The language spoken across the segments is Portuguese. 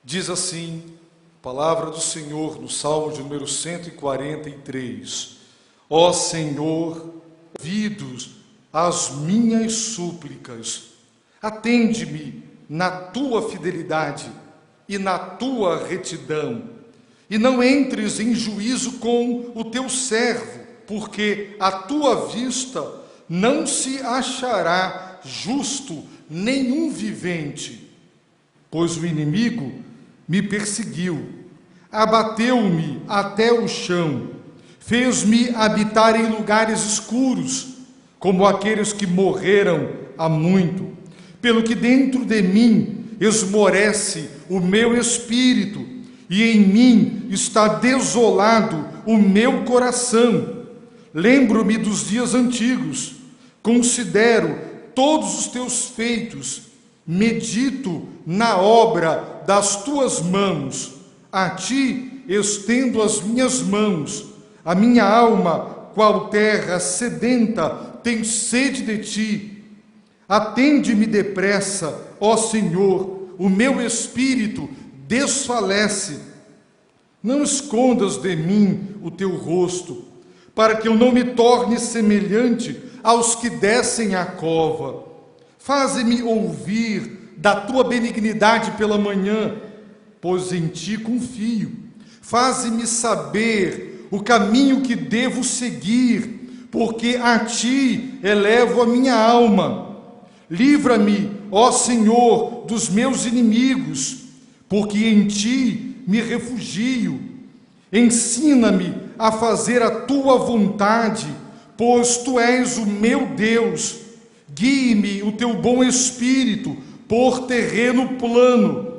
Diz assim a palavra do Senhor no Salmo de número 143. Ó Senhor, ouvidos as minhas súplicas, atende-me na tua fidelidade e na tua retidão, e não entres em juízo com o teu servo, porque à tua vista não se achará justo nenhum vivente. Pois o inimigo me perseguiu, abateu-me até o chão, fez-me habitar em lugares escuros, como aqueles que morreram há muito. Pelo que dentro de mim esmorece o meu espírito, e em mim está desolado o meu coração. Lembro-me dos dias antigos, considero todos os teus feitos, medito na obra das tuas mãos. A ti estendo as minhas mãos. A minha alma, qual terra sedenta, tem sede de ti. Atende-me depressa, ó Senhor, o meu espírito desfalece. Não escondas de mim o teu rosto, para que eu não me torne semelhante aos que descem à cova. Faze-me ouvir da tua benignidade pela manhã, pois em ti confio. Faze-me saber o caminho que devo seguir, porque a ti elevo a minha alma. Livra-me, ó Senhor, dos meus inimigos, porque em ti me refugio. Ensina-me a fazer a tua vontade, pois tu és o meu Deus. Guie-me o teu bom espírito por terreno plano.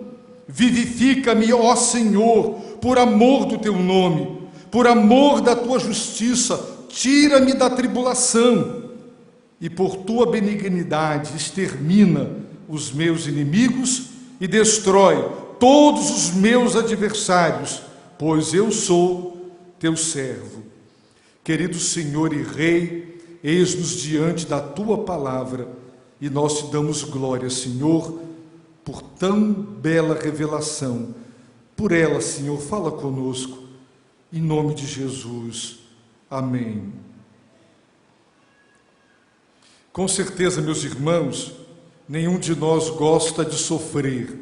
Vivifica-me, ó Senhor, por amor do teu nome, por amor da tua justiça. Tira-me da tribulação e por tua benignidade extermina os meus inimigos e destrói todos os meus adversários, pois eu sou teu servo. Querido Senhor e Rei, eis-nos diante da tua palavra e nós te damos glória, Senhor, por tão bela revelação. Por ela, Senhor, fala conosco, em nome de Jesus. Amém. Com certeza, meus irmãos, nenhum de nós gosta de sofrer.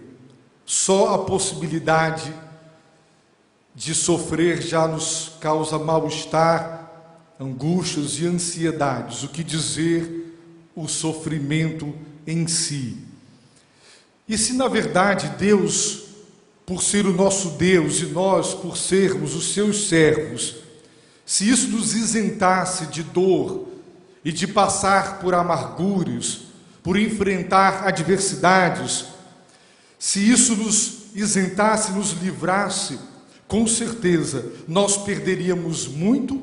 Só a possibilidade de sofrer já nos causa mal-estar, angústias e ansiedades. O que dizer o sofrimento em si? E se na verdade Deus, por ser o nosso Deus e nós por sermos os seus servos, se isso nos isentasse de dor e de passar por amarguras, por enfrentar adversidades, se isso nos isentasse, nos livrasse, com certeza nós perderíamos muito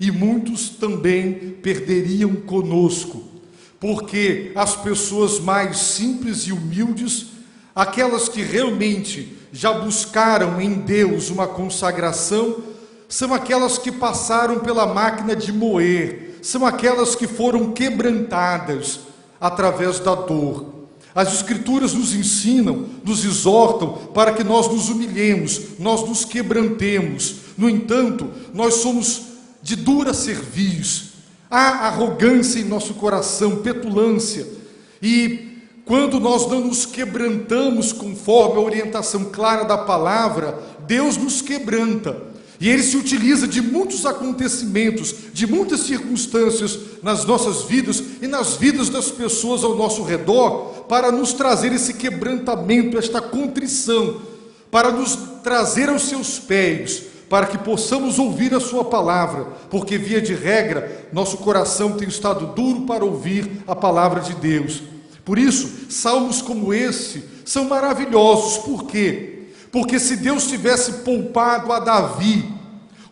e muitos também perderiam conosco, porque as pessoas mais simples e humildes, aquelas que realmente já buscaram em Deus uma consagração, são aquelas que passaram pela máquina de moer, são aquelas que foram quebrantadas através da dor. As Escrituras nos ensinam, nos exortam para que nós nos humilhemos, nós nos quebrantemos. No entanto, nós somos de dura cerviz, há arrogância em nosso coração, petulância, e quando nós não nos quebrantamos conforme a orientação clara da palavra, Deus nos quebranta. E Ele se utiliza de muitos acontecimentos, de muitas circunstâncias nas nossas vidas e nas vidas das pessoas ao nosso redor, para nos trazer esse quebrantamento, esta contrição, para nos trazer aos seus pés, para que possamos ouvir a sua palavra, porque via de regra, nosso coração tem estado duro para ouvir a palavra de Deus. Por isso, salmos como esse são maravilhosos. Por quê? Porque se Deus tivesse poupado a Davi,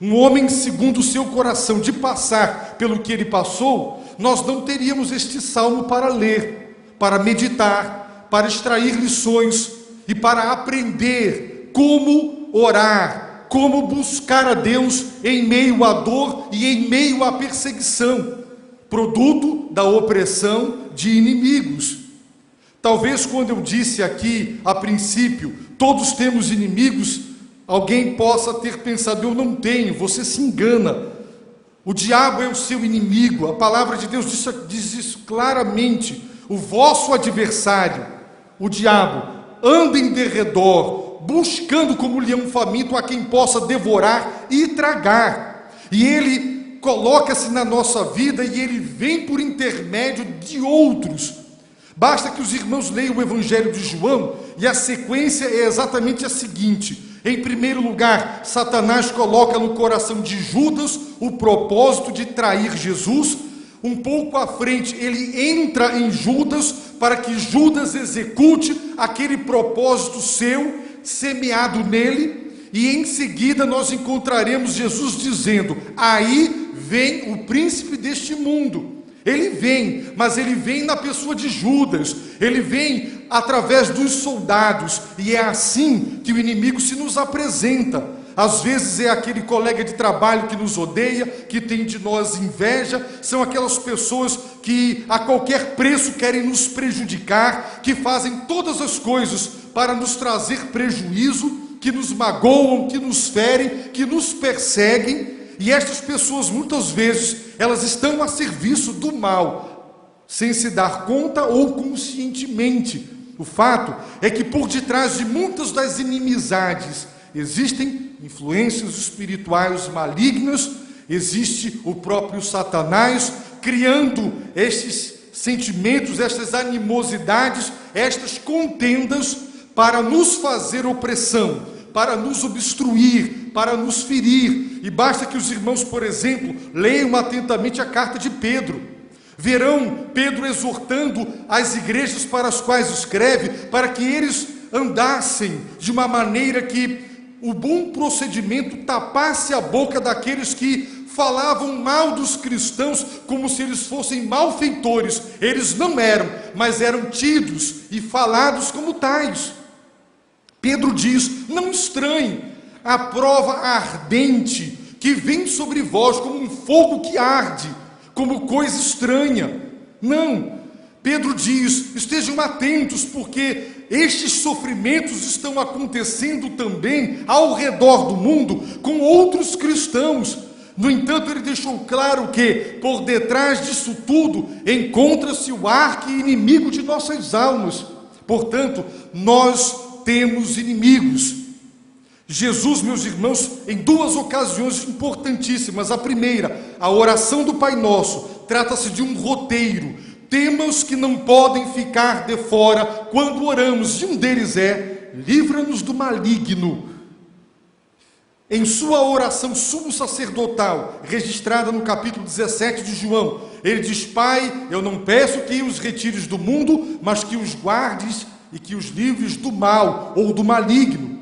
um homem segundo o seu coração, de passar pelo que ele passou, nós não teríamos este salmo para ler, para meditar, para extrair lições e para aprender como orar, como buscar a Deus em meio à dor e em meio à perseguição, produto da opressão de inimigos. Talvez quando eu disse aqui, a princípio, todos temos inimigos, alguém possa ter pensado: eu não tenho. Você se engana. O diabo é o seu inimigo. A palavra de Deus diz isso claramente. O vosso adversário, o diabo, anda em derredor, buscando como leão faminto a quem possa devorar e tragar. E ele coloca-se na nossa vida e ele vem por intermédio de outros. Basta que os irmãos leiam o Evangelho de João e a sequência é exatamente a seguinte. Em primeiro lugar, Satanás coloca no coração de Judas o propósito de trair Jesus. Um pouco à frente, ele entra em Judas para que Judas execute aquele propósito seu, semeado nele. E em seguida nós encontraremos Jesus dizendo: aí vem o príncipe deste mundo. Ele vem, mas ele vem na pessoa de Judas, ele vem através dos soldados, e é assim que o inimigo se nos apresenta. Às vezes é aquele colega de trabalho que nos odeia, que tem de nós inveja, são aquelas pessoas que a qualquer preço querem nos prejudicar, que fazem todas as coisas para nos trazer prejuízo, que nos magoam, que nos ferem, que nos perseguem. E estas pessoas, muitas vezes, elas estão a serviço do mal, sem se dar conta ou conscientemente. O fato é que por detrás de muitas das inimizades existem influências espirituais malignas, existe o próprio Satanás criando estes sentimentos, estas animosidades, estas contendas para nos fazer opressão, para nos obstruir, para nos ferir. E basta que os irmãos, por exemplo, leiam atentamente a carta de Pedro. Verão Pedro exortando as igrejas para as quais escreve, para que eles andassem de uma maneira que o bom procedimento tapasse a boca daqueles que falavam mal dos cristãos como se eles fossem malfeitores. Eles não eram, mas eram tidos e falados como tais. Pedro diz: não estranhe a prova ardente que vem sobre vós como um fogo que arde, como coisa estranha. Não, Pedro diz: estejam atentos, porque estes sofrimentos estão acontecendo também ao redor do mundo com outros cristãos. No entanto, ele deixou claro que por detrás disso tudo encontra-se o arqui-inimigo de nossas almas. Portanto, nós temos inimigos. Jesus, meus irmãos, em duas ocasiões importantíssimas. A primeira, a oração do Pai Nosso, trata-se de um roteiro, temas que não podem ficar de fora quando oramos, e um deles é: livra-nos do maligno. Em sua oração sumo sacerdotal, registrada no capítulo 17 de João, ele diz: Pai, eu não peço que os retires do mundo, mas que os guardes e que os livres do mal ou do maligno.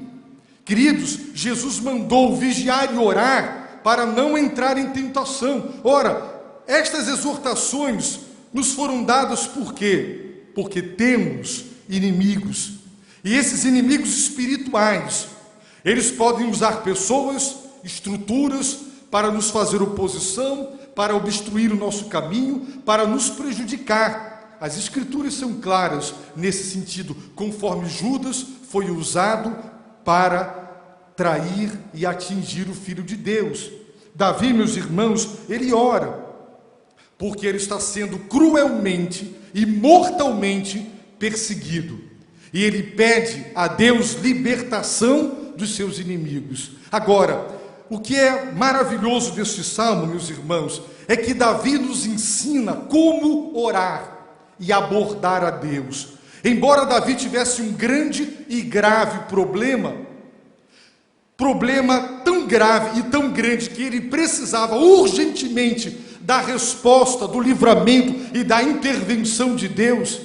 Queridos, Jesus mandou vigiar e orar para não entrar em tentação. Ora, estas exortações nos foram dadas por quê? Porque temos inimigos. E esses inimigos espirituais, eles podem usar pessoas, estruturas para nos fazer oposição, para obstruir o nosso caminho, para nos prejudicar. As Escrituras são claras nesse sentido, conforme Judas foi usado para trair e atingir o Filho de Deus. Davi, meus irmãos, ele ora, porque ele está sendo cruelmente e mortalmente perseguido. E ele pede a Deus libertação dos seus inimigos. Agora, o que é maravilhoso deste salmo, meus irmãos, é que Davi nos ensina como orar e abordar a Deus. Embora Davi tivesse um grande e grave problema tão grave e tão grande que ele precisava urgentemente da resposta, do livramento e da intervenção de Deus,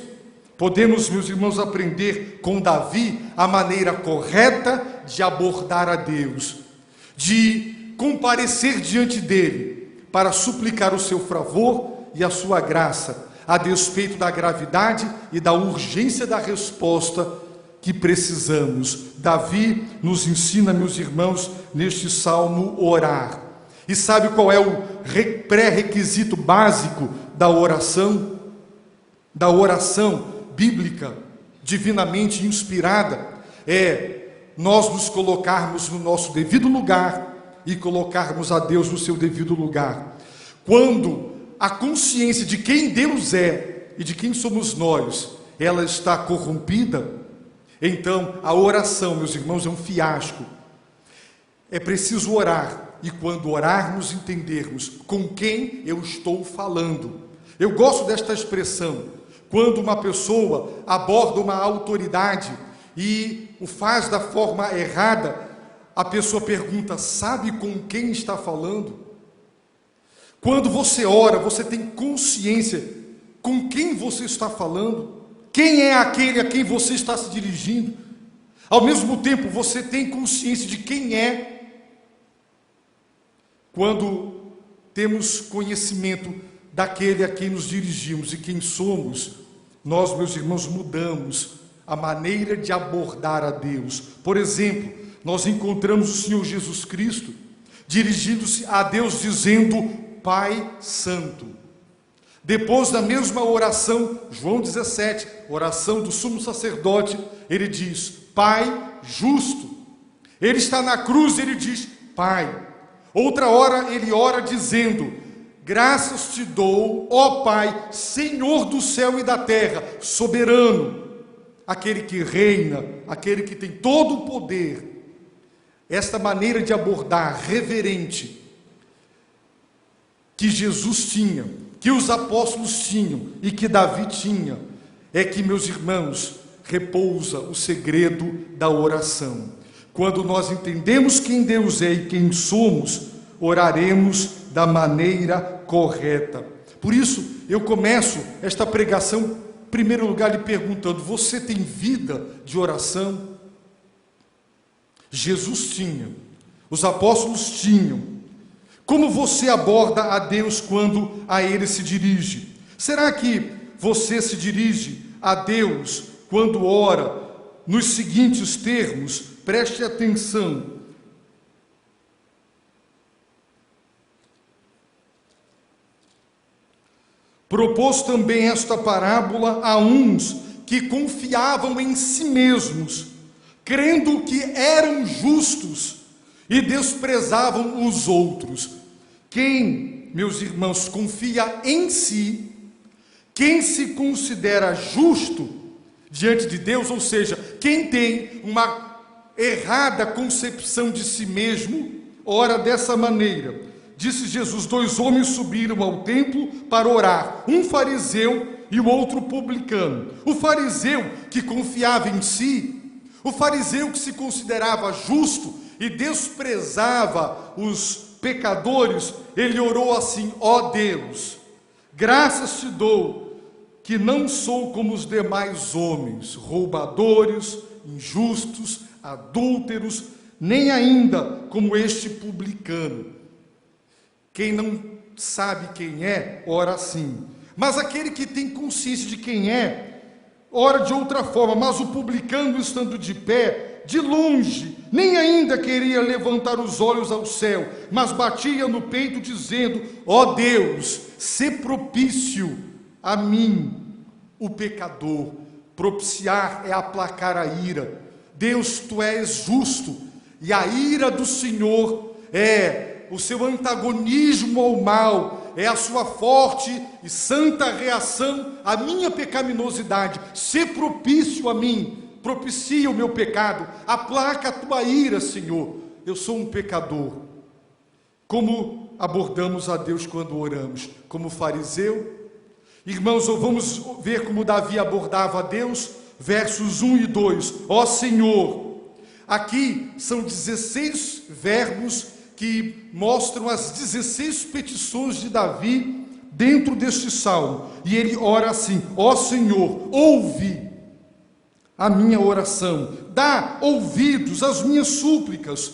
podemos, meus irmãos, aprender com Davi a maneira correta de abordar a Deus, de comparecer diante dele para suplicar o seu favor e a sua graça, a despeito da gravidade e da urgência da resposta que precisamos. Davi nos ensina, meus irmãos, neste salmo, orar. E sabe qual é o pré-requisito básico da oração? Da oração bíblica, divinamente inspirada? É nós nos colocarmos no nosso devido lugar e colocarmos a Deus no seu devido lugar. Quando a consciência de quem Deus é e de quem somos nós, ela está corrompida, então a oração, meus irmãos, é um fiasco. É preciso orar, e quando orarmos, entendermos com quem eu estou falando. Eu gosto desta expressão, quando uma pessoa aborda uma autoridade e o faz da forma errada, a pessoa pergunta: sabe com quem está falando? Quando você ora, você tem consciência com quem você está falando, quem é aquele a quem você está se dirigindo. Ao mesmo tempo, você tem consciência de quem é. Quando temos conhecimento daquele a quem nos dirigimos e quem somos, nós, meus irmãos, mudamos a maneira de abordar a Deus. Por exemplo, nós encontramos o Senhor Jesus Cristo dirigindo-se a Deus dizendo: Pai Santo. Depois da mesma oração, João 17, oração do sumo sacerdote, ele diz: Pai justo. Ele está na cruz e ele diz: Pai. Outra hora ele ora dizendo: graças te dou, ó Pai, Senhor do céu e da terra, soberano, aquele que reina, aquele que tem todo o poder. Esta maneira de abordar reverente que Jesus tinha, que os apóstolos tinham e que Davi tinha, é que, meus irmãos, repousa o segredo da oração. Quando nós entendemos quem Deus é e quem somos, oraremos da maneira correta. Por isso, eu começo esta pregação, em primeiro lugar, lhe perguntando: você tem vida de oração? Jesus tinha, os apóstolos tinham. Como você aborda a Deus quando a Ele se dirige? Será que você se dirige a Deus quando ora nos seguintes termos? Preste atenção. Propôs também esta parábola a uns que confiavam em si mesmos, crendo que eram justos e desprezavam os outros. Quem, meus irmãos, confia em si, quem se considera justo diante de Deus, ou seja, quem tem uma errada concepção de si mesmo, ora dessa maneira. Disse Jesus: 2 homens subiram ao templo para orar, um fariseu e o outro publicano. O fariseu que confiava em si, o fariseu que se considerava justo e desprezava os pecadores, ele orou assim: ó Deus, graças te dou que não sou como os demais homens, roubadores, injustos, adúlteros, nem ainda como este publicano. Quem não sabe quem é, ora assim. Mas aquele que tem consciência de quem é, ora de outra forma. Mas o publicano, estando de pé, de longe, nem ainda queria levantar os olhos ao céu, mas batia no peito dizendo: ó Deus, sê propício a mim, o pecador. Propiciar é aplacar a ira. Deus, tu és justo, e a ira do Senhor é o seu antagonismo ao mal, é a sua forte e santa reação à minha pecaminosidade. Sê propício a mim, propicia o meu pecado, aplaca a tua ira, Senhor. Eu sou um pecador. Como abordamos a Deus quando oramos? Como fariseu? Irmãos, vamos ver como Davi abordava a Deus, versos 1 e 2. Ó Senhor, aqui são 16 verbos que mostram as 16 petições de Davi dentro deste salmo. E ele ora assim: ó Senhor, ouve a minha oração, dá ouvidos às minhas súplicas.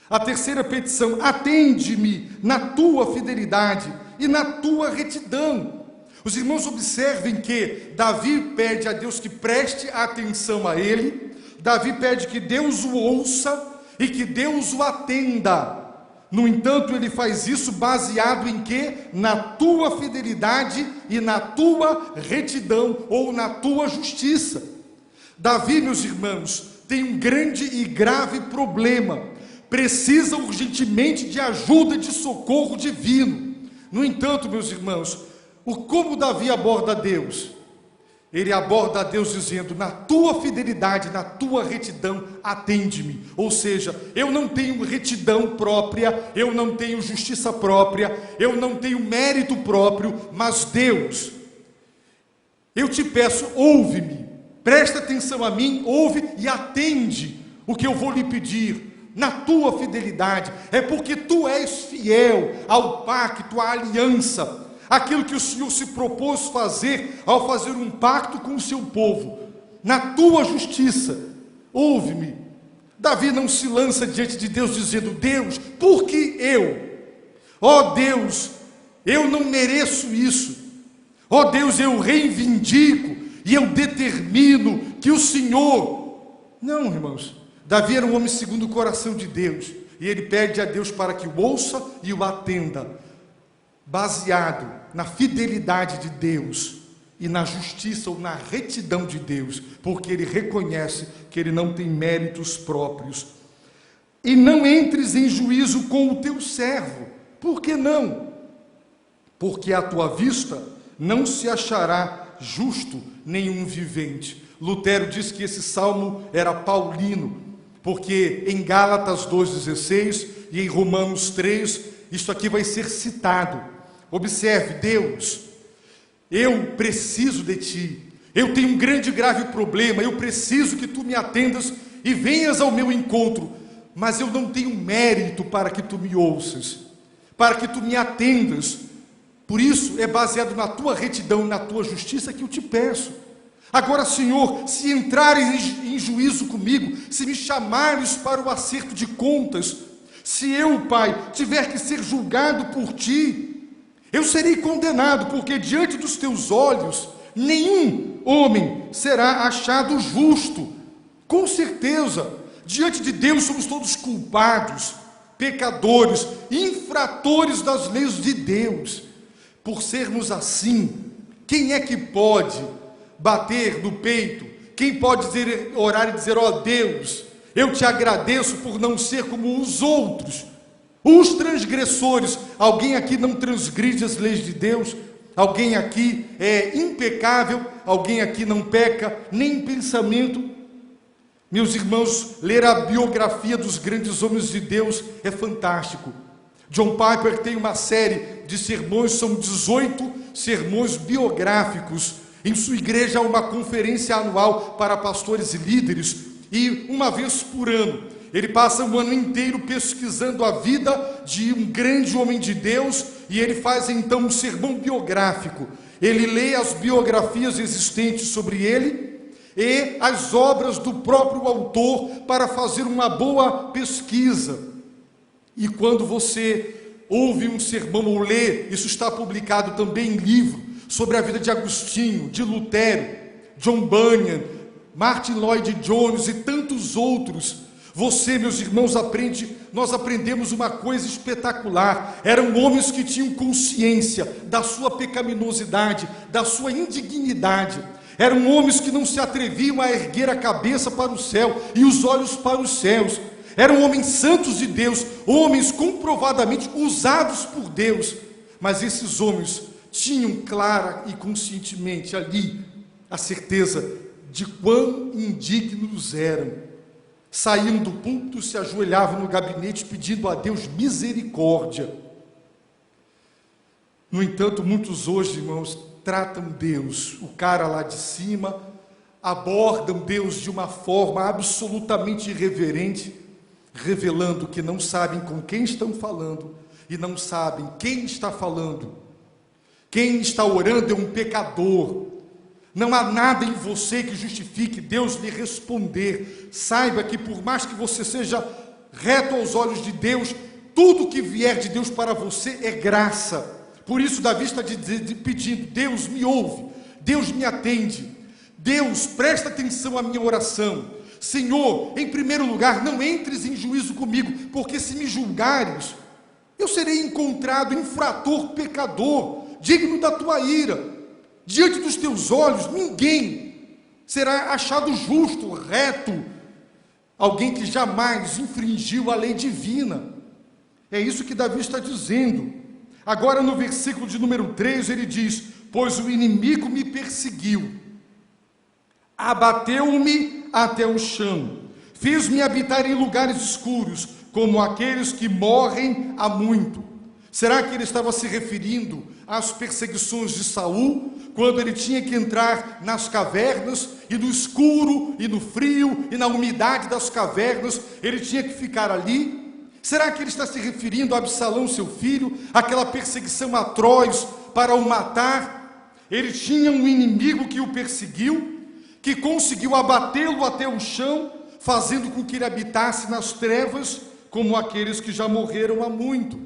A terceira petição: atende-me na tua fidelidade e na tua retidão. Os irmãos observem que Davi pede a Deus que preste atenção a ele, Davi pede que Deus o ouça e que Deus o atenda. No entanto, ele faz isso baseado em quê? Na tua fidelidade e na tua retidão, ou na tua justiça. Davi, meus irmãos, tem um grande e grave problema, precisa urgentemente de ajuda, de socorro divino. No entanto, meus irmãos, como Davi aborda Deus? Ele aborda a Deus dizendo: na tua fidelidade, na tua retidão, atende-me. Ou seja, eu não tenho retidão própria, eu não tenho justiça própria, eu não tenho mérito próprio, mas Deus, eu te peço, ouve-me, presta atenção a mim, ouve e atende o que eu vou lhe pedir. Na tua fidelidade, é porque tu és fiel ao pacto, à aliança, aquilo que o Senhor se propôs fazer ao fazer um pacto com o seu povo. Na tua justiça, ouve-me. Davi não se lança diante de Deus dizendo: Deus, por que eu? Ó Deus, eu não mereço isso. Ó Deus, eu reivindico e eu determino que o Senhor... Não, irmãos, Davi era um homem segundo o coração de Deus, e ele pede a Deus para que o ouça e o atenda, baseado na fidelidade de Deus e na justiça ou na retidão de Deus, porque ele reconhece que ele não tem méritos próprios. E não entres em juízo com o teu servo. Por que não? Porque à tua vista não se achará justo nenhum vivente. Lutero diz que esse salmo era paulino, porque em Gálatas 2,16 e em Romanos 3, isso aqui vai ser citado. Observe: Deus, eu preciso de ti, eu tenho um grande e grave problema, eu preciso que tu me atendas e venhas ao meu encontro, mas eu não tenho mérito para que tu me ouças, para que tu me atendas. Por isso é baseado na tua retidão e na tua justiça que eu te peço. Agora, Senhor, se entrares em juízo comigo, se me chamares para o acerto de contas, se eu, Pai, tiver que ser julgado por ti, eu serei condenado, porque diante dos teus olhos nenhum homem será achado justo. Com certeza, diante de Deus somos todos culpados, pecadores, infratores das leis de Deus. Por sermos assim, quem é que pode bater no peito? Quem pode orar e dizer: ó Deus, eu te agradeço por não ser como os outros, os transgressores? Alguém aqui não transgride as leis de Deus? Alguém aqui é impecável? Alguém aqui não peca nem em pensamento? Meus irmãos, ler a biografia dos grandes homens de Deus é fantástico. John Piper tem uma série de sermões, são 18 sermões biográficos. Em sua igreja há uma conferência anual para pastores e líderes, e uma vez por ano ele passa um ano inteiro pesquisando a vida de um grande homem de Deus, e ele faz então um sermão biográfico. Ele lê as biografias existentes sobre ele e as obras do próprio autor para fazer uma boa pesquisa. E quando você ouve um sermão ou lê, isso está publicado também em livro, sobre a vida de Agostinho, de Lutero, John Bunyan, Martin Lloyd Jones e tantos outros, você, meus irmãos, nós aprendemos uma coisa espetacular. Eram homens que tinham consciência da sua pecaminosidade, da sua indignidade. Eram homens que não se atreviam a erguer a cabeça para o céu e os olhos para os céus. Eram homens santos de Deus, homens comprovadamente usados por Deus. Mas esses homens tinham clara e conscientemente ali a certeza de quão indignos eram. Saíam do púlpito, se ajoelhavam no gabinete pedindo a Deus misericórdia. No entanto, muitos hoje, irmãos, tratam Deus, o cara lá de cima, abordam Deus de uma forma absolutamente irreverente, revelando que não sabem com quem estão falando e não sabem quem está falando. Quem está orando é um pecador. Não há nada em você que justifique Deus lhe responder. Saiba que por mais que você seja reto aos olhos de Deus, tudo que vier de Deus para você é graça. Por isso Davi está pedindo: Deus me ouve, Deus me atende, Deus presta atenção à minha oração. Senhor, em primeiro lugar, não entres em juízo comigo, porque se me julgares, eu serei encontrado infrator, pecador, digno da tua ira. Diante dos teus olhos, ninguém será achado justo, reto, alguém que jamais infringiu a lei divina. É isso que Davi está dizendo. Agora no versículo de número 3 ele diz: pois o inimigo me perseguiu, abateu-me até o chão, fez-me habitar em lugares escuros, como aqueles que morrem há muito. Será que ele estava se referindo às perseguições de Saul, quando ele tinha que entrar nas cavernas, e no escuro, e no frio, e na umidade das cavernas, ele tinha que ficar ali? Será que ele está se referindo a Absalão, seu filho, aquela perseguição atroz para o matar? Ele tinha um inimigo que o perseguiu, que conseguiu abatê-lo até o chão, fazendo com que ele habitasse nas trevas, como aqueles que já morreram há muito.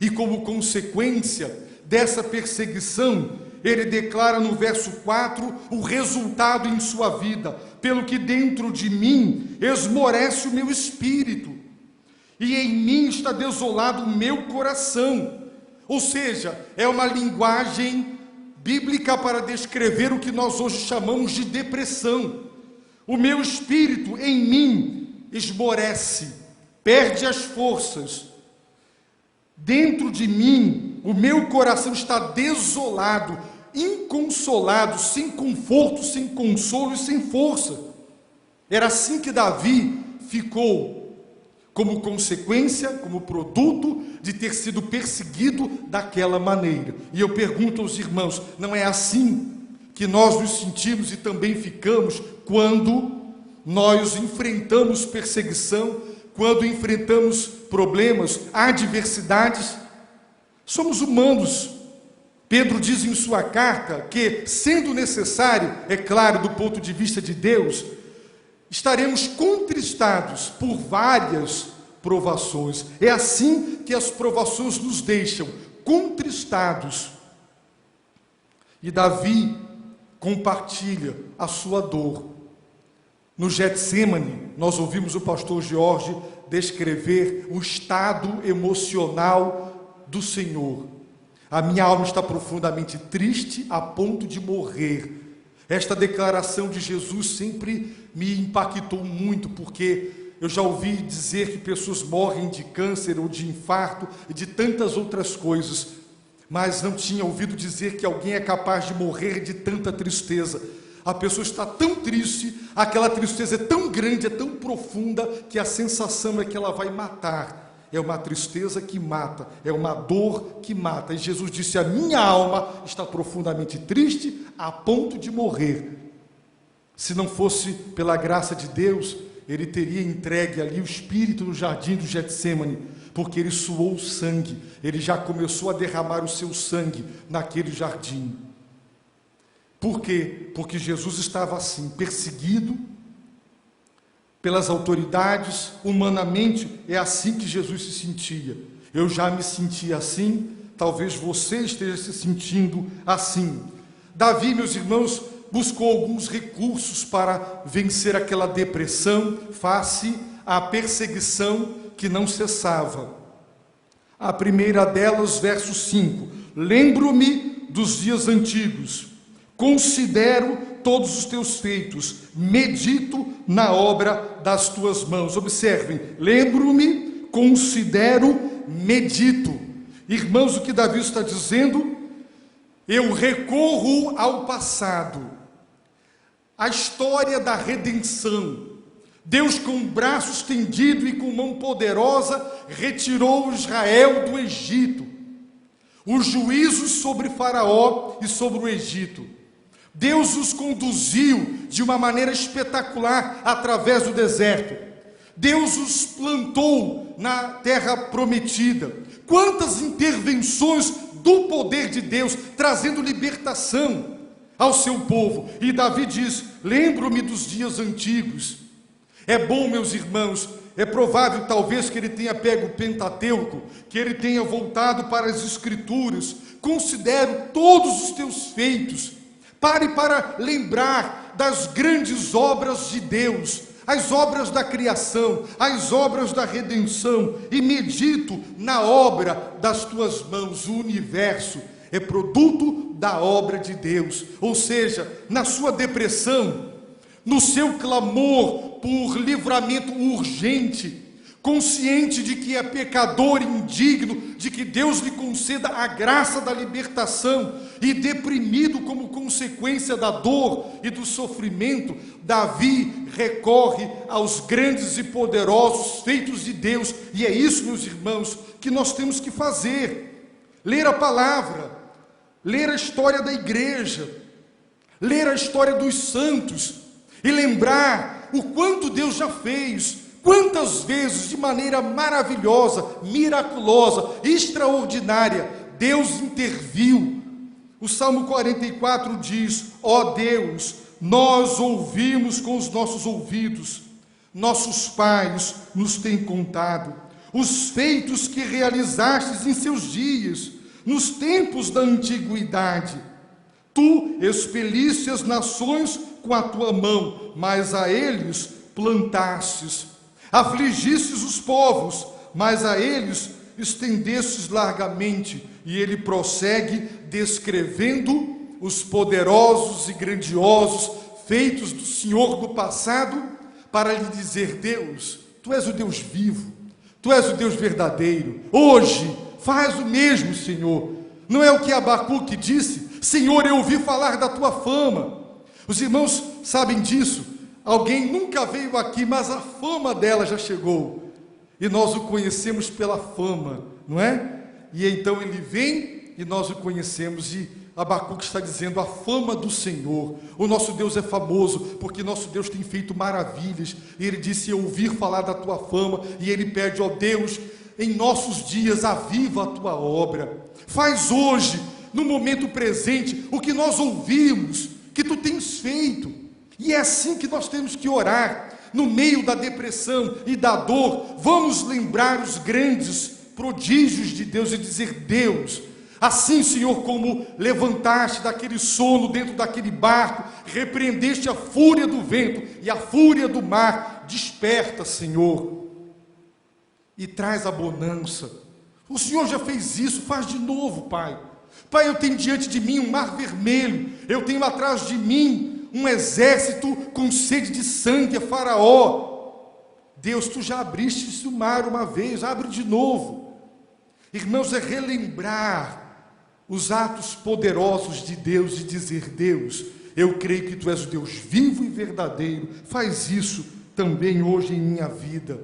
E como consequência dessa perseguição, ele declara no verso 4 o resultado em sua vida: pelo que dentro de mim esmorece o meu espírito, e em mim está desolado o meu coração. Ou seja, é uma linguagem bíblica para descrever o que nós hoje chamamos de depressão. O meu espírito em mim esmorece, perde as forças. Dentro de mim, o meu coração está desolado, inconsolado, sem conforto, sem consolo e sem força. Era assim que Davi ficou, como consequência, como produto de ter sido perseguido daquela maneira. E eu pergunto aos irmãos: não é assim que nós nos sentimos e também ficamos quando nós enfrentamos perseguição, quando enfrentamos problemas, adversidades? Somos humanos. Pedro diz em sua carta que, sendo necessário, é claro, do ponto de vista de Deus, estaremos contristados por várias provações. É assim que as provações nos deixam contristados. E Davi compartilha a sua dor. No Getsêmani, nós ouvimos o pastor Jorge descrever o estado emocional do Senhor. A minha alma está profundamente triste a ponto de morrer. Esta declaração de Jesus sempre me impactou muito, porque eu já ouvi dizer que pessoas morrem de câncer ou de infarto e de tantas outras coisas, mas não tinha ouvido dizer que alguém é capaz de morrer de tanta tristeza. A pessoa está tão triste, aquela tristeza é tão grande, é tão profunda, que a sensação é que ela vai matar. É uma tristeza que mata, é uma dor que mata. E Jesus disse: a minha alma está profundamente triste a ponto de morrer. Se não fosse pela graça de Deus, ele teria entregue ali o Espírito no jardim do Getsêmani, porque ele suou sangue, ele já começou a derramar o seu sangue naquele jardim. Por quê? Porque Jesus estava assim, perseguido pelas autoridades. Humanamente é assim que Jesus se sentia. Eu já me sentia assim, talvez você esteja se sentindo assim. Davi, meus irmãos, buscou alguns recursos para vencer aquela depressão face à perseguição que não cessava. A primeira delas, verso 5: lembro-me dos dias antigos, considero todos os teus feitos, medito na obra das tuas mãos. Observem, lembro-me, considero, medito. Irmãos, o que Davi está dizendo? Eu recorro ao passado, a história da redenção. Deus, com o braço estendido e com mão poderosa, retirou Israel do Egito. Os juízos sobre Faraó e sobre o Egito. Deus os conduziu de uma maneira espetacular através do deserto. Deus os plantou na terra prometida. Quantas intervenções do poder de Deus, trazendo libertação ao seu povo. E Davi diz: lembro-me dos dias antigos. É bom, meus irmãos, é provável talvez que ele tenha pego o Pentateuco, que ele tenha voltado para as Escrituras. Considero todos os teus feitos. Pare para lembrar das grandes obras de Deus, as obras da criação, as obras da redenção, e medito na obra das tuas mãos. O universo é produto da obra de Deus. Ou seja, na sua depressão, no seu clamor por livramento urgente, consciente de que é pecador e indigno, de que Deus lhe conceda a graça da libertação, e deprimido como consequência da dor e do sofrimento, Davi recorre aos grandes e poderosos feitos de Deus, e é isso, meus irmãos, que nós temos que fazer: ler a palavra, ler a história da igreja, ler a história dos santos, e lembrar o quanto Deus já fez, quantas vezes, de maneira maravilhosa, miraculosa, extraordinária, Deus interviu. O Salmo 44 diz: ó Deus, nós ouvimos com os nossos ouvidos, nossos pais nos têm contado os feitos que realizastes em seus dias, nos tempos da antiguidade. Tu expeliste as nações com a tua mão, mas a eles plantastes. Afligistes os povos, mas a eles estendestes largamente. E ele prossegue descrevendo os poderosos e grandiosos feitos do Senhor do passado, para lhe dizer: Deus, tu és o Deus vivo, tu és o Deus verdadeiro. Hoje faz o mesmo, Senhor. Não é o que Abacuque disse? Senhor, eu ouvi falar da tua fama. Os irmãos sabem disso. Alguém nunca veio aqui, mas a fama dela já chegou, e nós o conhecemos pela fama, não é? E então ele vem e nós o conhecemos, e Abacuque está dizendo: a fama do Senhor. O nosso Deus é famoso, porque nosso Deus tem feito maravilhas, e ele disse: eu ouvi falar da tua fama, e ele pede: ó Deus, em nossos dias aviva a tua obra, faz hoje, no momento presente, o que nós ouvimos que tu tens feito. E é assim que nós temos que orar, no meio da depressão e da dor. Vamos lembrar os grandes prodígios de Deus e dizer: Deus, assim, Senhor, como levantaste daquele sono dentro daquele barco, repreendeste a fúria do vento e a fúria do mar, desperta, Senhor, e traz a bonança. O Senhor já fez isso, faz de novo, Pai. Pai, eu tenho diante de mim um mar vermelho, eu tenho atrás de mim um exército com sede de sangue, é Faraó. Deus, tu já abriste o mar uma vez, abre de novo. Irmãos, é relembrar os atos poderosos de Deus e dizer: Deus, eu creio que tu és o Deus vivo e verdadeiro, faz isso também hoje em minha vida.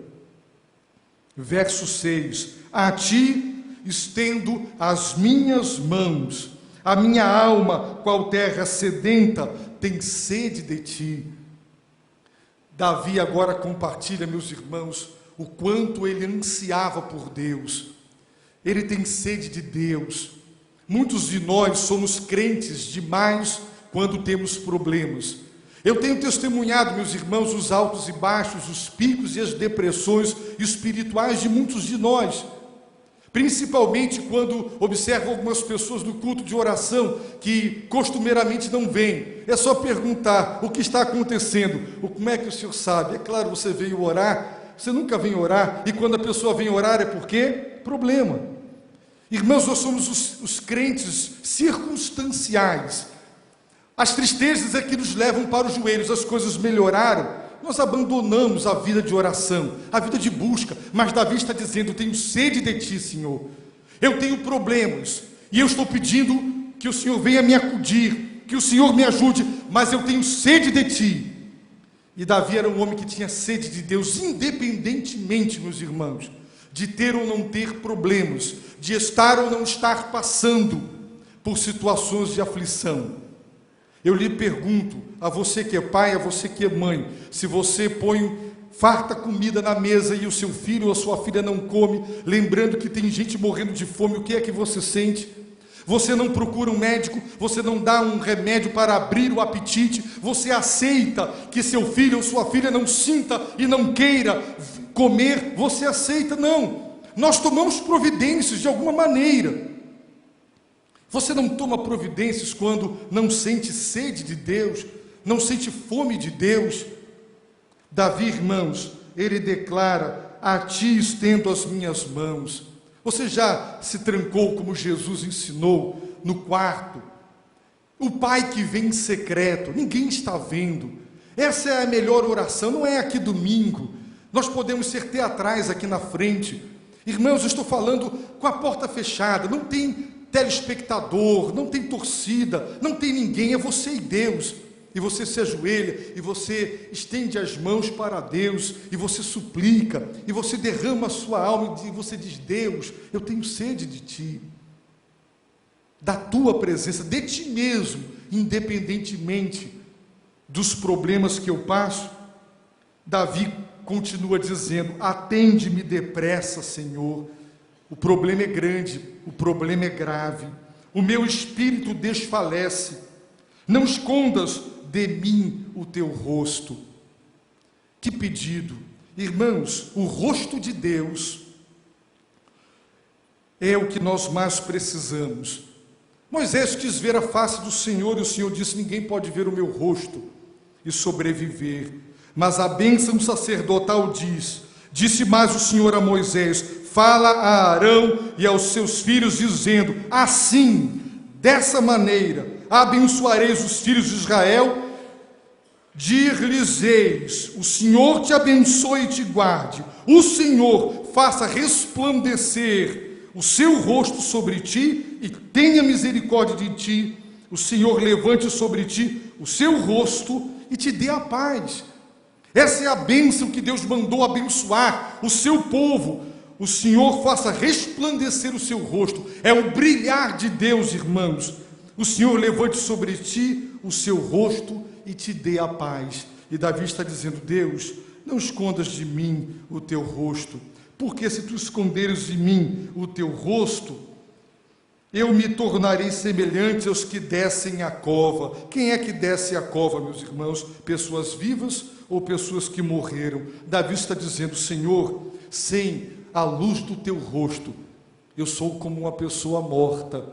Verso 6: a ti estendo as minhas mãos, a minha alma, qual terra sedenta, tem sede de ti. Davi agora compartilha, meus irmãos, o quanto ele ansiava por Deus. Ele tem sede de Deus. Muitos de nós somos crentes demais quando temos problemas. Eu tenho testemunhado, meus irmãos, os altos e baixos, os picos e as depressões espirituais de muitos de nós. Principalmente quando observo algumas pessoas no culto de oração que costumeiramente não vêm. É só perguntar: o que está acontecendo? Como é que o senhor sabe? É claro, você veio orar, você nunca vem orar, e quando a pessoa vem orar é porque? Problema. Irmãos, nós somos os crentes circunstanciais. As tristezas é que nos levam para os joelhos. As coisas melhoraram, nós abandonamos a vida de oração, a vida de busca. Mas Davi está dizendo: eu tenho sede de ti, Senhor. Eu tenho problemas, e eu estou pedindo que o Senhor venha me acudir, que o Senhor me ajude, mas eu tenho sede de ti. E Davi era um homem que tinha sede de Deus, independentemente, meus irmãos, de ter ou não ter problemas, de estar ou não estar passando por situações de aflição. Eu lhe pergunto, a você que é pai, a você que é mãe, se você põe farta comida na mesa e o seu filho ou a sua filha não come, lembrando que tem gente morrendo de fome, o que é que você sente? Você não procura um médico, você não dá um remédio para abrir o apetite, você aceita que seu filho ou sua filha não sinta e não queira comer, você aceita? Não, nós tomamos providências de alguma maneira. Você não toma providências quando não sente sede de Deus, não sente fome de Deus? Davi, irmãos, ele declara: a ti estendo as minhas mãos. Você já se trancou, como Jesus ensinou, no quarto? O pai que vem em secreto, ninguém está vendo. Essa é a melhor oração, não é aqui domingo. Nós podemos ser teatrais aqui na frente. Irmãos, eu estou falando com a porta fechada, não tem telespectador, não tem torcida, não tem ninguém, é você e Deus. E você se ajoelha, e você estende as mãos para Deus, e você suplica, e você derrama a sua alma, e você diz: Deus, eu tenho sede de Ti, da Tua presença, de Ti mesmo, independentemente dos problemas que eu passo. Davi continua dizendo: atende-me depressa, Senhor. O problema é grande, o problema é grave, o meu espírito desfalece, não escondas de mim o teu rosto. Que pedido! Irmãos, o rosto de Deus é o que nós mais precisamos. Moisés quis ver a face do Senhor, e o Senhor disse: ninguém pode ver o meu rosto e sobreviver. Mas a bênção sacerdotal disse mais o Senhor a Moisés: fala a Arão e aos seus filhos, dizendo: assim, dessa maneira, abençoareis os filhos de Israel, dir-lhes-eis: o Senhor te abençoe e te guarde, o Senhor faça resplandecer o seu rosto sobre ti e tenha misericórdia de ti, o Senhor levante sobre ti o seu rosto e te dê a paz. Essa é a bênção que Deus mandou abençoar o seu povo. O Senhor faça resplandecer o seu rosto, é o brilhar de Deus, irmãos. O Senhor levante sobre ti o seu rosto e te dê a paz. E Davi está dizendo: Deus, não escondas de mim o teu rosto, porque se tu esconderes de mim o teu rosto, eu me tornarei semelhante aos que descem a cova. Quem é que desce a cova, meus irmãos? Pessoas vivas ou pessoas que morreram? Davi está dizendo: Senhor, sem a luz do teu rosto, eu sou como uma pessoa morta.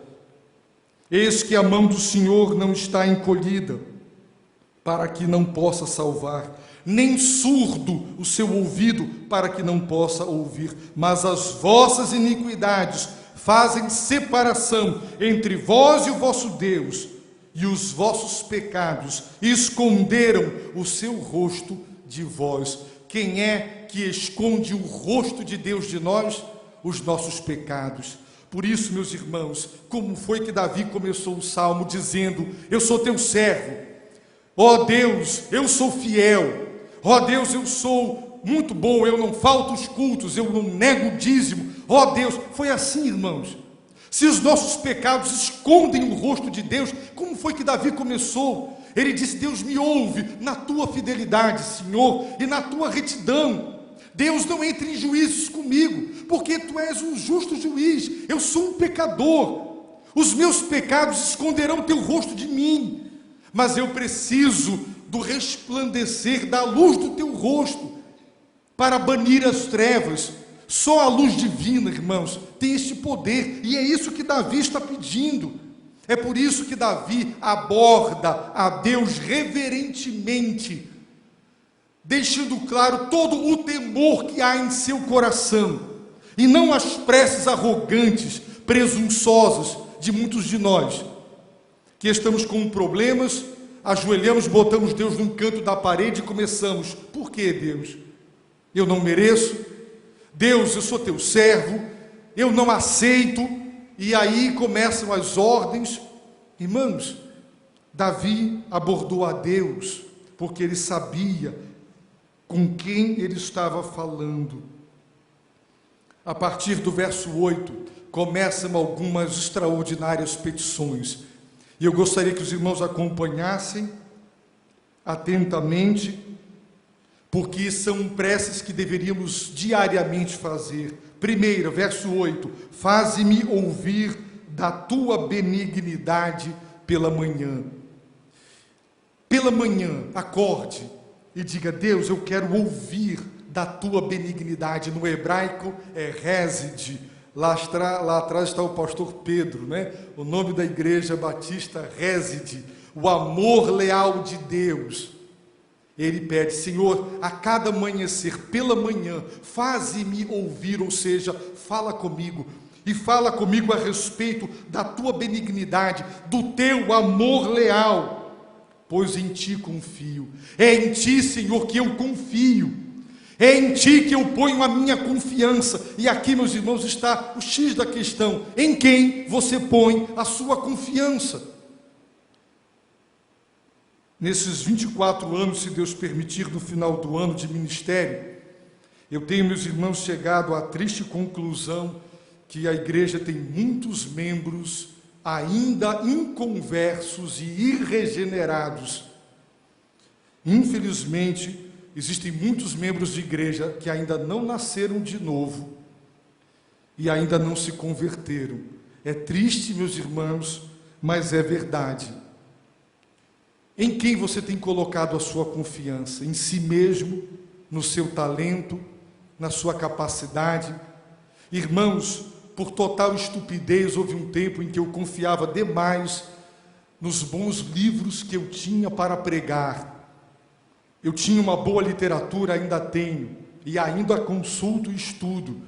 Eis que a mão do Senhor não está encolhida, para que não possa salvar, nem surdo o seu ouvido, para que não possa ouvir. Mas as vossas iniquidades fazem separação entre vós e o vosso Deus, e os vossos pecados esconderam o seu rosto de vós. Quem é que esconde o rosto de Deus de nós? Os nossos pecados. Por isso, meus irmãos, como foi que Davi começou o salmo dizendo: eu sou teu servo, ó Deus, eu sou fiel, ó Deus, eu sou muito bom, eu não falto os cultos, eu não nego o dízimo, ó Deus. Foi assim, irmãos. Se os nossos pecados escondem o rosto de Deus, como foi que Davi começou? Ele disse: Deus me ouve na tua fidelidade, Senhor, e na tua retidão. Deus, não entre em juízos comigo, porque tu és um justo juiz. Eu sou um pecador, os meus pecados esconderão teu rosto de mim, mas eu preciso do resplandecer da luz do teu rosto para banir as trevas. Só a luz divina, irmãos, tem este poder, e é isso que Davi está pedindo. É por isso que Davi aborda a Deus reverentemente, deixando claro todo o temor que há em seu coração, e não as preces arrogantes, presunçosas de muitos de nós, que estamos com problemas, ajoelhamos, botamos Deus num canto da parede e começamos: por que, Deus? Eu não mereço. Deus, eu sou teu servo, eu não aceito. E aí começam as ordens. Irmãos, Davi abordou a Deus, porque ele sabia com quem ele estava falando. A partir do verso 8, começam algumas extraordinárias petições, e eu gostaria que os irmãos acompanhassem atentamente, porque são preces que deveríamos diariamente fazer. Primeira, verso 8: faze-me ouvir da tua benignidade pela manhã. Pela manhã, acorde e diga: Deus, eu quero ouvir da tua benignidade. No hebraico é Hesed. Lá atrás está o pastor Pedro, né? O nome da igreja batista, Hesed, o amor leal de Deus. Ele pede: Senhor, a cada amanhecer, pela manhã, faze-me ouvir, ou seja, fala comigo, e fala comigo a respeito da tua benignidade, do teu amor leal. pois em Ti confio. É em Ti, Senhor, que eu confio. É em Ti que eu ponho a minha confiança. E aqui, meus irmãos, está o X da questão. Em quem você põe a sua confiança? Nesses 24 anos, se Deus permitir, no final do ano de ministério, eu tenho, meus irmãos, chegado à triste conclusão que a igreja tem muitos membros ainda inconversos e irregenerados. Infelizmente, existem muitos membros de igreja que ainda não nasceram de novo e ainda não se converteram. É triste, meus irmãos, mas é verdade. Em quem você tem colocado a sua confiança? Em si mesmo, no seu talento, na sua capacidade? Irmãos, por total estupidez, houve um tempo em que eu confiava demais nos bons livros que eu tinha para pregar. Eu tinha uma boa literatura, ainda tenho, e ainda consulto e estudo,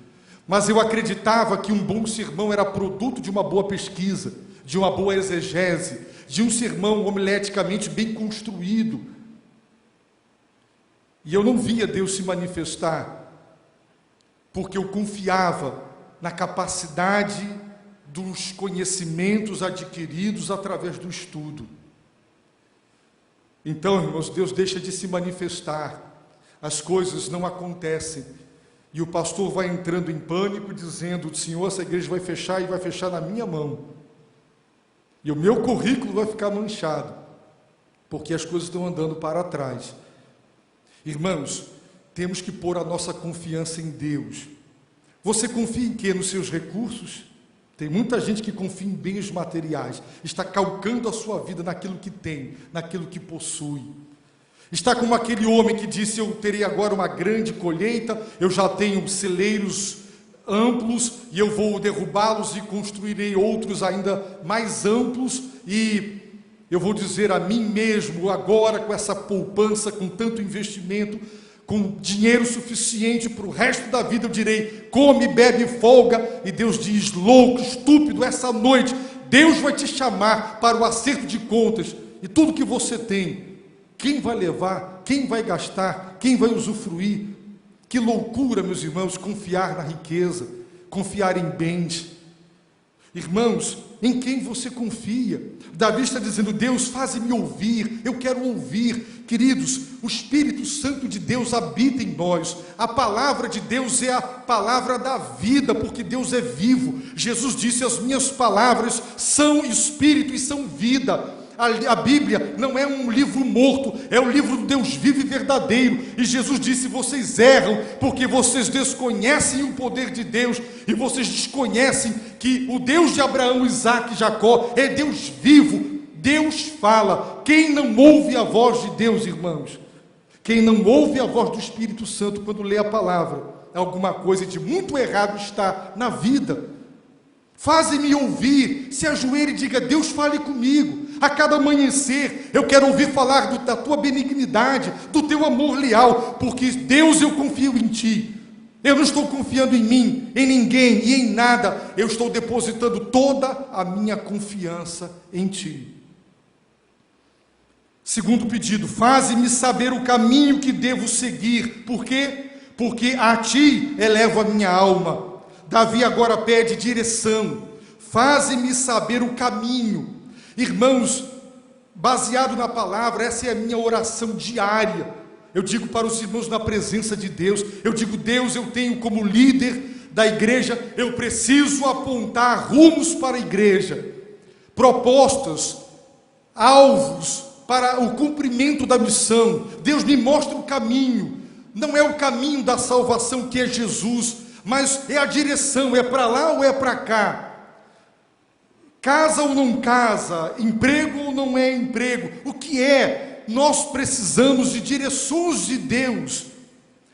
mas eu acreditava que um bom sermão era produto de uma boa pesquisa, de uma boa exegese, de um sermão homileticamente bem construído. E eu não via Deus se manifestar, porque eu confiava na capacidade dos conhecimentos adquiridos através do estudo. Então, irmãos, Deus deixa de se manifestar, as coisas não acontecem, e o pastor vai entrando em pânico, dizendo: Senhor, essa igreja vai fechar, e vai fechar na minha mão, e o meu currículo vai ficar manchado, porque as coisas estão andando para trás. Irmãos, temos que pôr a nossa confiança em Deus. Você confia em quê? Nos seus recursos? Tem muita gente que confia em bens materiais, está calcando a sua vida naquilo que tem, naquilo que possui. Está como aquele homem que disse: eu terei agora uma grande colheita, eu já tenho celeiros amplos e eu vou derrubá-los e construirei outros ainda mais amplos, e eu vou dizer a mim mesmo agora, com essa poupança, com tanto investimento, com dinheiro suficiente para o resto da vida, eu direi: come, bebe e folga. E Deus diz: louco, estúpido, essa noite Deus vai te chamar para o acerto de contas, e tudo que você tem, quem vai levar, quem vai gastar, quem vai usufruir? Que loucura, meus irmãos, confiar na riqueza, confiar em bens. Irmãos, em quem você confia? Davi está dizendo: Deus, faze-me ouvir, eu quero ouvir. Queridos, o Espírito Santo de Deus habita em nós. A palavra de Deus é a palavra da vida, porque Deus é vivo. Jesus disse: as minhas palavras são espírito e são vida. A Bíblia não é um livro morto, é o livro do Deus vivo e verdadeiro. E Jesus disse: vocês erram porque vocês desconhecem o poder de Deus, e vocês desconhecem que o Deus de Abraão, Isaque e Jacó é Deus vivo. Deus fala. Quem não ouve a voz de Deus, irmãos, quem não ouve a voz do Espírito Santo quando lê a palavra, alguma coisa de muito errado está na vida. Faze-me ouvir, se ajoelhe e diga: Deus, fale comigo. A cada amanhecer eu quero ouvir falar da tua benignidade, do teu amor leal, porque Deus, eu confio em ti. Eu não estou confiando em mim, em ninguém e em nada. Eu estou depositando toda a minha confiança em ti. Segundo pedido: faze-me saber o caminho que devo seguir. Por quê? Porque a ti elevo a minha alma. Davi agora pede direção. Faze-me saber o caminho. Irmãos, baseado na palavra, essa é a minha oração diária. Eu digo para os irmãos na presença de Deus, eu digo: Deus, eu tenho como líder da igreja, eu preciso apontar rumos para a igreja, propostas, alvos para o cumprimento da missão. Deus, me mostra o caminho. Não é o caminho da salvação, que é Jesus, mas é a direção, é para lá ou é para cá? Casa ou não casa? Emprego ou não é emprego? O que é? Nós precisamos de direções de Deus.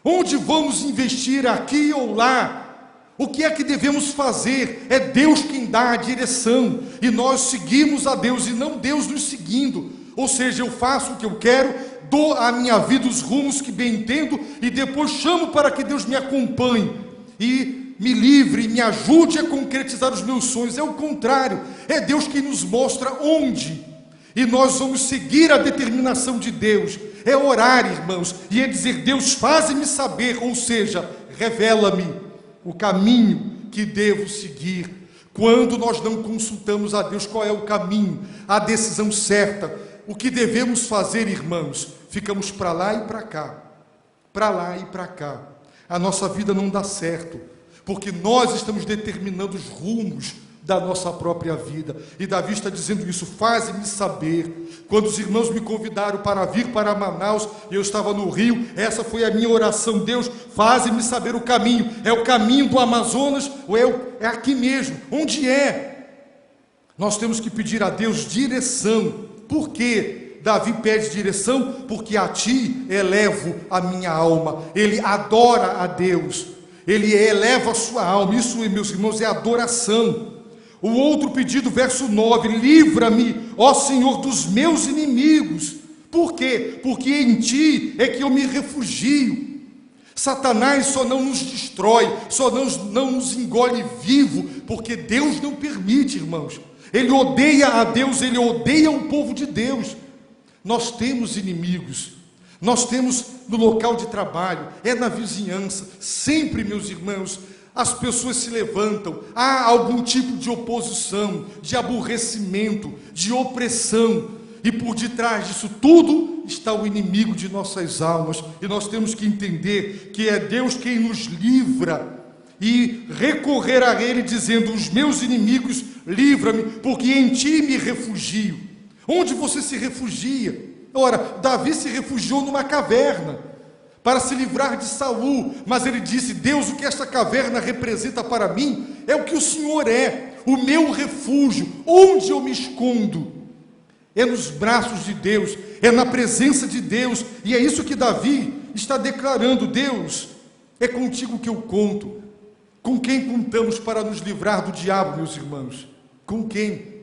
Onde vamos investir, aqui ou lá? O que é que devemos fazer? É Deus quem dá a direção, e nós seguimos a Deus e não Deus nos seguindo. Ou seja, eu faço o que eu quero, dou à minha vida os rumos que bem entendo, e depois chamo para que Deus me acompanhe e me livre, me ajude a concretizar os meus sonhos. É o contrário, é Deus quem nos mostra onde. E nós vamos seguir a determinação de Deus. É orar, irmãos, e é dizer: Deus, faze-me saber, ou seja, revela-me o caminho que devo seguir. Quando nós não consultamos a Deus qual é o caminho, a decisão certa, o que devemos fazer, irmãos, ficamos para lá e para cá, para lá e para cá. A nossa vida não dá certo, porque nós estamos determinando os rumos da nossa própria vida. E Davi está dizendo isso: faze-me saber. Quando os irmãos me convidaram para vir para Manaus, e eu estava no Rio, essa foi a minha oração: Deus, faze-me saber o caminho. É o caminho do Amazonas ou é aqui mesmo? Onde é? Nós temos que pedir a Deus direção. Por quê? Davi pede direção porque a ti elevo a minha alma. Ele adora a Deus, ele eleva a sua alma. Isso, meus irmãos, é adoração. O outro pedido, verso 9: livra-me, ó Senhor, dos meus inimigos. Por quê? Porque em ti é que eu me refugio. Satanás só não nos destrói, só não nos engole vivo, porque Deus não permite, irmãos. Ele odeia a Deus, ele odeia o povo de Deus. Nós temos inimigos, nós temos no local de trabalho, é na vizinhança. Sempre, meus irmãos, as pessoas se levantam, há algum tipo de oposição, de aborrecimento, de opressão, e por detrás disso tudo está o inimigo de nossas almas, e nós temos que entender que é Deus quem nos livra, e recorrer a Ele dizendo: os meus inimigos, livra-me, porque em ti me refugio. Onde você se refugia? Ora, Davi se refugiou numa caverna, para se livrar de Saul, mas ele disse: Deus, o que esta caverna representa para mim, é o que o Senhor é, o meu refúgio. Onde eu me escondo? É nos braços de Deus, é na presença de Deus, e é isso que Davi está declarando: Deus, é contigo que eu conto. Com quem contamos para nos livrar do diabo, meus irmãos? Com quem?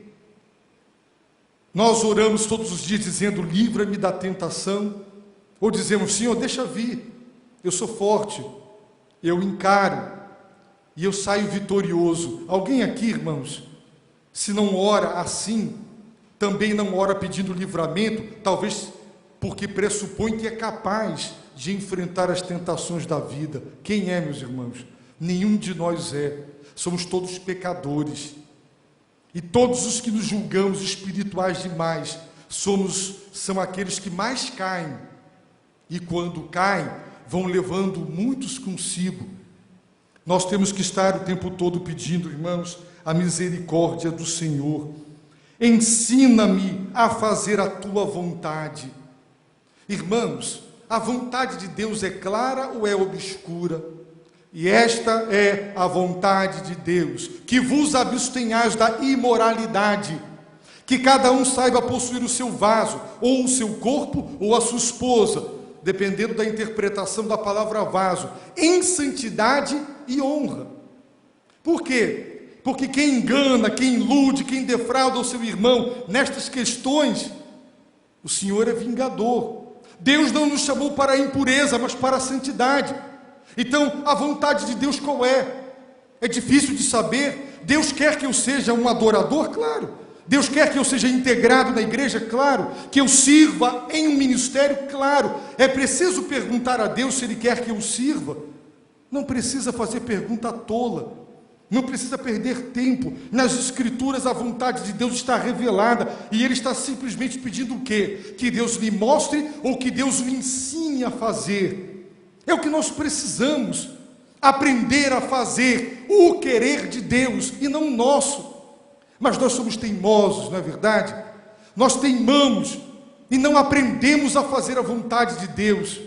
Nós oramos todos os dias dizendo: livra-me da tentação, ou dizemos: Senhor, deixa vir, eu sou forte, eu encaro, e eu saio vitorioso. Alguém aqui, irmãos, se não ora assim, também não ora pedindo livramento, talvez porque pressupõe que é capaz de enfrentar as tentações da vida. Quem é, meus irmãos? Nenhum de nós é. Somos todos pecadores. E todos os que nos julgamos espirituais demais, são aqueles que mais caem. E quando caem, vão levando muitos consigo. Nós temos que estar o tempo todo pedindo, irmãos, a misericórdia do Senhor. Ensina-me a fazer a tua vontade. Irmãos, a vontade de Deus é clara ou é obscura? E esta é a vontade de Deus: que vos abstenhais da imoralidade, que cada um saiba possuir o seu vaso, ou o seu corpo, ou a sua esposa, dependendo da interpretação da palavra vaso, em santidade e honra. Por quê? Porque quem engana, quem ilude, quem defrauda o seu irmão nestas questões, o Senhor é vingador. Deus não nos chamou para a impureza, mas para a santidade. Então, a vontade de Deus qual é? É difícil de saber. Deus quer que eu seja um adorador? Claro. Deus quer que eu seja integrado na igreja? Claro. Que eu sirva em um ministério? Claro. É preciso perguntar a Deus se Ele quer que eu sirva? Não precisa fazer pergunta tola. Não precisa perder tempo. Nas Escrituras a vontade de Deus está revelada, e Ele está simplesmente pedindo o quê? Que Deus lhe mostre, ou que Deus o ensine a fazer. É o que nós precisamos, aprender a fazer o querer de Deus e não o nosso. Mas nós somos teimosos, não é verdade? Nós teimamos e não aprendemos a fazer a vontade de Deus.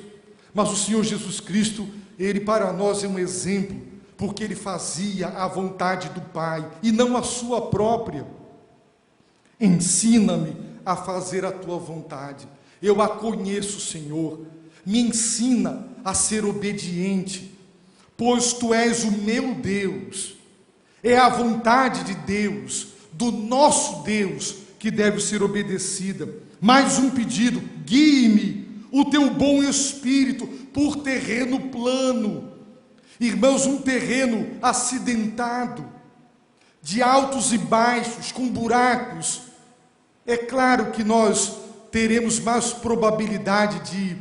Mas o Senhor Jesus Cristo, Ele para nós é um exemplo, porque Ele fazia a vontade do Pai e não a sua própria. Ensina-me a fazer a tua vontade. Eu a conheço, Senhor. Me ensina a ser obediente, pois Tu és o meu Deus. É a vontade de Deus, do nosso Deus, que deve ser obedecida. Mais um pedido: guie-me o Teu bom Espírito por terreno plano. Irmãos, um terreno acidentado, de altos e baixos, com buracos, É claro que nós teremos mais probabilidade de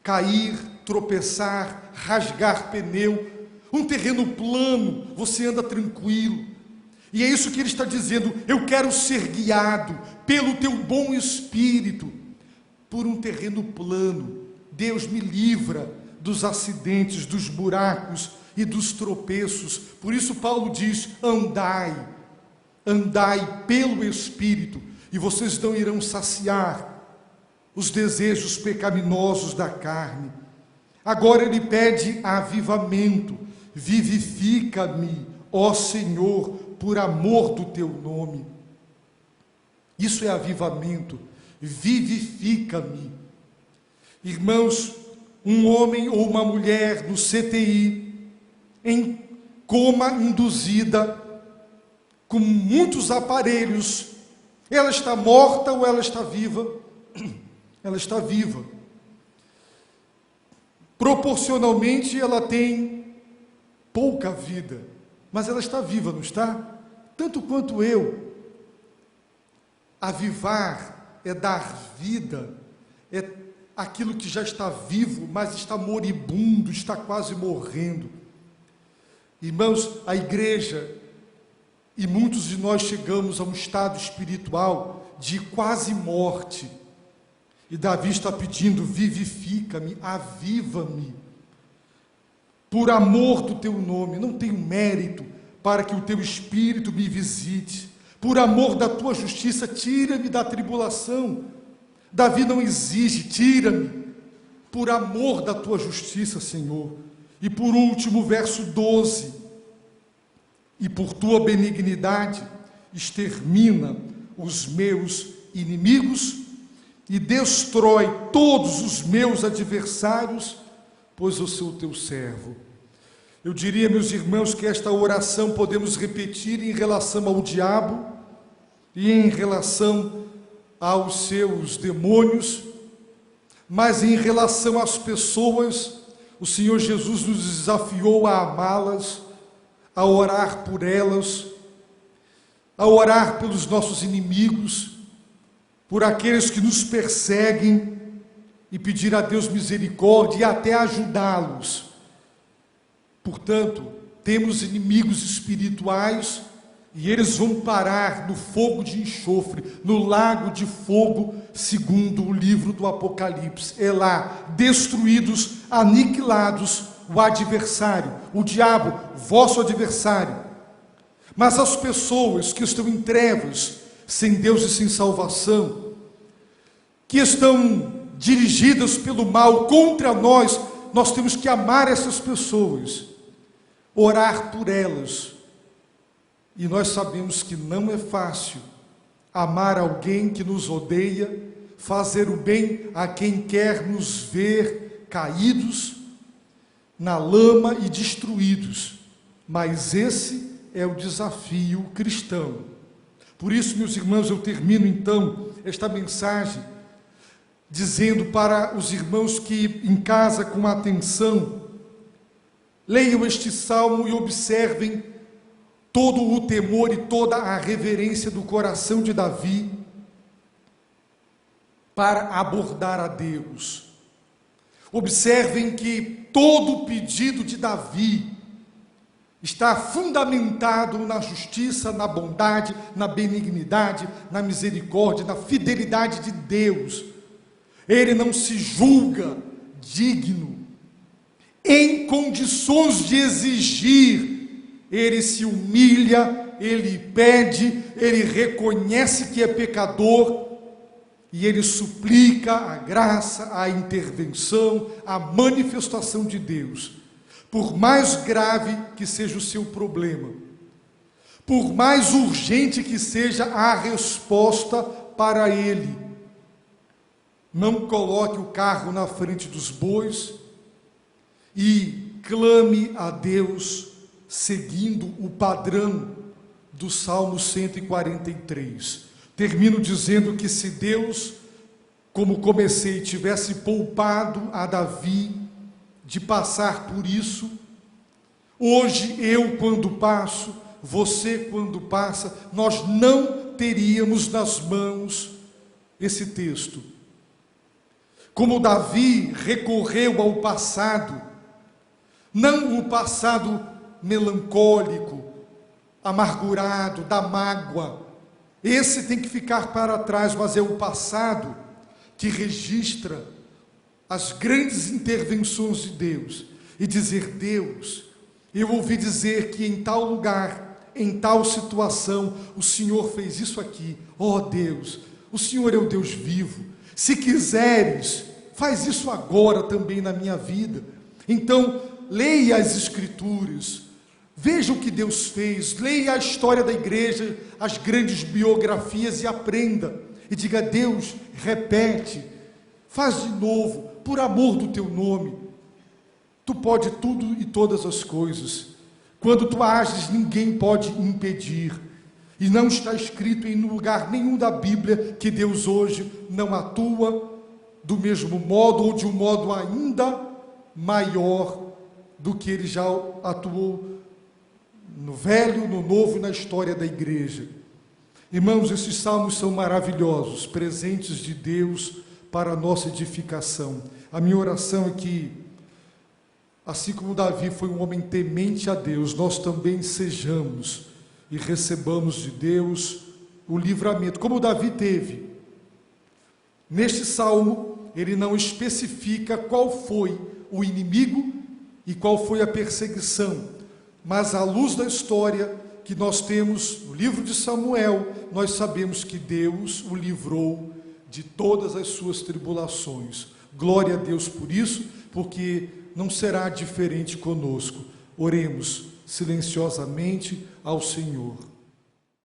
cair, tropeçar, rasgar pneu. Um terreno plano, você anda tranquilo. E é isso que ele está dizendo: eu quero ser guiado pelo teu bom espírito por um terreno plano. Deus me livra dos acidentes, dos buracos e dos tropeços. Por isso Paulo diz: andai pelo Espírito, e vocês não irão saciar os desejos pecaminosos da carne. Agora ele pede avivamento. Vivifica-me, ó Senhor, por amor do teu nome. Isso é avivamento. Vivifica-me. Irmãos, um homem ou uma mulher no CTI, em coma induzida, com muitos aparelhos, ela está morta ou ela está viva? Ela está viva. Proporcionalmente ela tem pouca vida, mas ela está viva, não está? Tanto quanto eu. Avivar é dar vida, é aquilo que já está vivo, mas está moribundo, está quase morrendo. Irmãos, a igreja, e muitos de nós chegamos a um estado espiritual de quase morte, e Davi está pedindo: vivifica-me, aviva-me, por amor do teu nome. Não tenho mérito para que o teu Espírito me visite, por amor da tua justiça, tira-me da tribulação. Davi não exige: tira-me, por amor da tua justiça, Senhor. E por último, verso 12: e por tua benignidade, extermina os meus inimigos, e destrói todos os meus adversários, pois eu sou teu servo. Eu diria, meus irmãos, que esta oração podemos repetir em relação ao diabo e em relação aos seus demônios, mas em relação às pessoas, o Senhor Jesus nos desafiou a amá-las, a orar por elas, a orar pelos nossos inimigos, por aqueles que nos perseguem, e pedir a Deus misericórdia e até ajudá-los. Portanto, temos inimigos espirituais, e eles vão parar no fogo de enxofre, no lago de fogo, segundo o livro do Apocalipse. É lá, destruídos, aniquilados, o adversário, o diabo, vosso adversário. Mas as pessoas que estão em trevas, sem Deus e sem salvação, que estão dirigidas pelo mal contra nós, nós temos que amar essas pessoas, orar por elas. E nós sabemos que não é fácil amar alguém que nos odeia, fazer o bem a quem quer nos ver caídos na lama e destruídos. Mas esse é o desafio cristão. Por isso, meus irmãos, eu termino então esta mensagem dizendo para os irmãos que em casa, com atenção, leiam este salmo e observem todo o temor e toda a reverência do coração de Davi para abordar a Deus. Observem que todo o pedido de Davi está fundamentado na justiça, na bondade, na benignidade, na misericórdia, na fidelidade de Deus. Ele não se julga digno, em condições de exigir. Ele se humilha, ele pede, ele reconhece que é pecador, e ele suplica a graça, a intervenção, a manifestação de Deus. Por mais grave que seja o seu problema, por mais urgente que seja a resposta para ele, não coloque o carro na frente dos bois e clame a Deus seguindo o padrão do Salmo 143. Termino dizendo que se Deus, como comecei, tivesse poupado a Davi de passar por isso, hoje eu quando passo, você quando passa, nós não teríamos nas mãos esse texto. Como Davi recorreu ao passado, não o passado melancólico, amargurado, da mágoa. Esse tem que ficar para trás, mas é o passado que registra as grandes intervenções de Deus. E dizer: Deus, eu ouvi dizer que em tal lugar, em tal situação, o Senhor fez isso aqui. Ó Deus, o Senhor é o Deus vivo. Se quiseres, faz isso agora também na minha vida. Então, leia as Escrituras, veja o que Deus fez, leia a história da igreja, as grandes biografias e aprenda. E diga: Deus, repete, faz de novo, por amor do teu nome. Tu pode tudo e todas as coisas. Quando tu ages, ninguém pode impedir. E não está escrito em lugar nenhum da Bíblia que Deus hoje não atua do mesmo modo ou de um modo ainda maior do que Ele já atuou no Velho, no Novo e na história da igreja. Irmãos, esses salmos são maravilhosos, presentes de Deus para a nossa edificação. A minha oração é que, assim como Davi foi um homem temente a Deus, nós também sejamos e recebamos de Deus o livramento, como Davi teve. Neste salmo, ele não especifica qual foi o inimigo e qual foi a perseguição, mas à luz da história que nós temos no livro de Samuel, nós sabemos que Deus o livrou de todas as suas tribulações. Glória a Deus por isso, porque não será diferente conosco. Oremos silenciosamente ao Senhor.